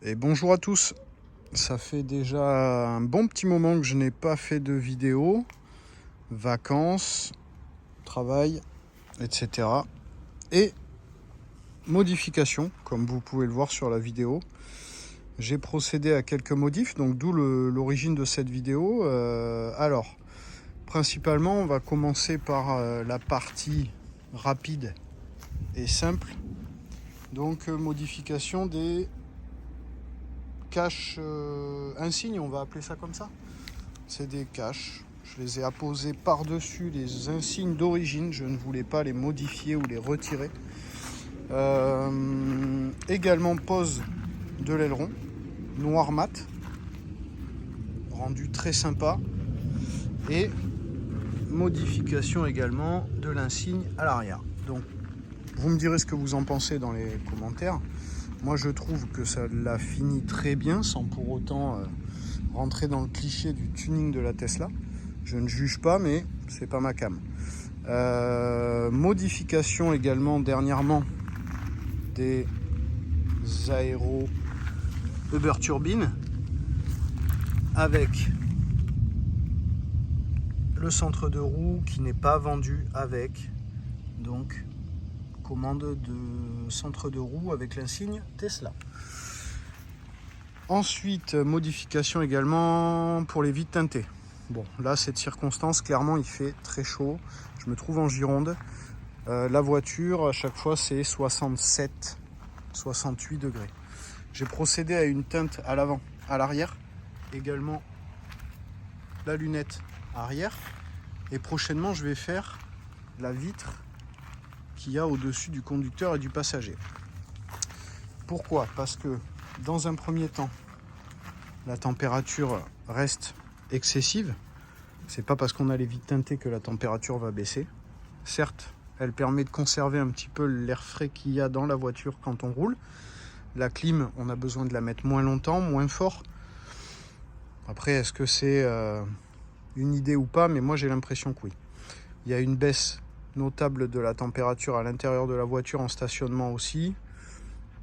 Et bonjour à tous. Ça fait déjà un bon petit moment que je n'ai pas fait de vidéo. Vacances, travail, etc. Et modifications, comme vous pouvez le voir sur la vidéo. J'ai procédé à quelques modifs, donc d'où l'origine de cette vidéo. Alors, principalement, on va commencer par la partie rapide et simple. Donc, modification des caches insignes, on va appeler ça comme ça. C'est des caches. Je les ai apposés par-dessus les insignes d'origine. Je ne voulais pas les modifier ou les retirer. Également pose de l'aileron noir mat, rendu très sympa. Et modification également de l'insigne à l'arrière. Donc vous me direz ce que vous en pensez dans les commentaires. Moi je trouve que ça l'a fini très bien sans pour autant rentrer dans le cliché du tuning de la Tesla. Je ne juge pas, mais c'est pas ma came. Modification également dernièrement des aéros Uber Turbine avec le centre de roue qui n'est pas vendu avec, donc commande de centre de roue avec l'insigne Tesla. Ensuite, modification également pour les vitres teintées. Bon, là, cette circonstance, clairement, il fait très chaud. Je me trouve en Gironde. La voiture, à chaque fois, c'est 67, 68 degrés. J'ai procédé à une teinte à l'avant, à l'arrière. Également, la lunette arrière. Et prochainement, je vais faire la vitre qu'il y a au-dessus du conducteur et du passager. Pourquoi ? Parce que, dans un premier temps, la température reste excessive. C'est pas parce qu'on a les vitres teintées que la température va baisser. Certes, elle permet de conserver un petit peu l'air frais qu'il y a dans la voiture quand on roule. La clim, on a besoin de la mettre moins longtemps, moins fort. Après, est-ce que c'est une idée ou pas? Mais moi, j'ai l'impression que oui. Il y a une baisse notable de la température à l'intérieur de la voiture en stationnement aussi.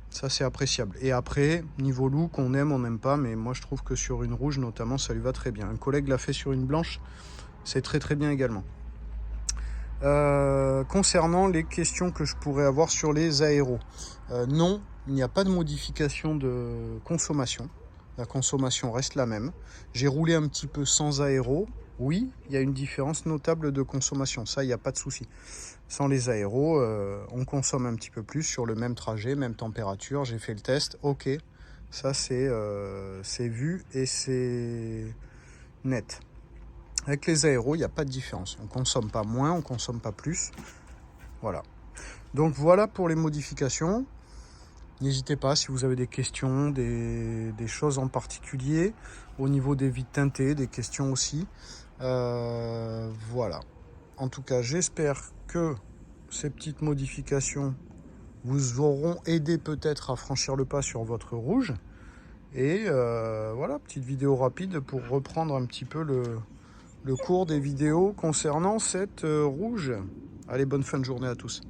Ça, c'est appréciable. Et après, niveau look, on aime, on n'aime pas. Mais moi, je trouve que sur une rouge, notamment, ça lui va très bien. Un collègue l'a fait sur une blanche. C'est très, très bien également. Concernant les questions que je pourrais avoir sur les aéros. Non, il n'y a pas de modification de consommation. La consommation reste la même. J'ai roulé un petit peu sans aéro. Oui, il y a une différence notable de consommation. Ça, il n'y a pas de souci. Sans les aéros, on consomme un petit peu plus sur le même trajet, même température. J'ai fait le test. Ok, ça c'est vu et c'est net. Avec les aéros, il n'y a pas de différence. On ne consomme pas moins, on ne consomme pas plus. Voilà. Donc voilà pour les modifications. N'hésitez pas si vous avez des questions, des choses en particulier. Au niveau des vitres teintées, des questions aussi. Voilà. En tout cas, j'espère que ces petites modifications vous auront aidé peut-être à franchir le pas sur votre rouge. Et voilà, petite vidéo rapide pour reprendre un petit peu le cours des vidéos concernant cette rouge. Allez, bonne fin de journée à tous.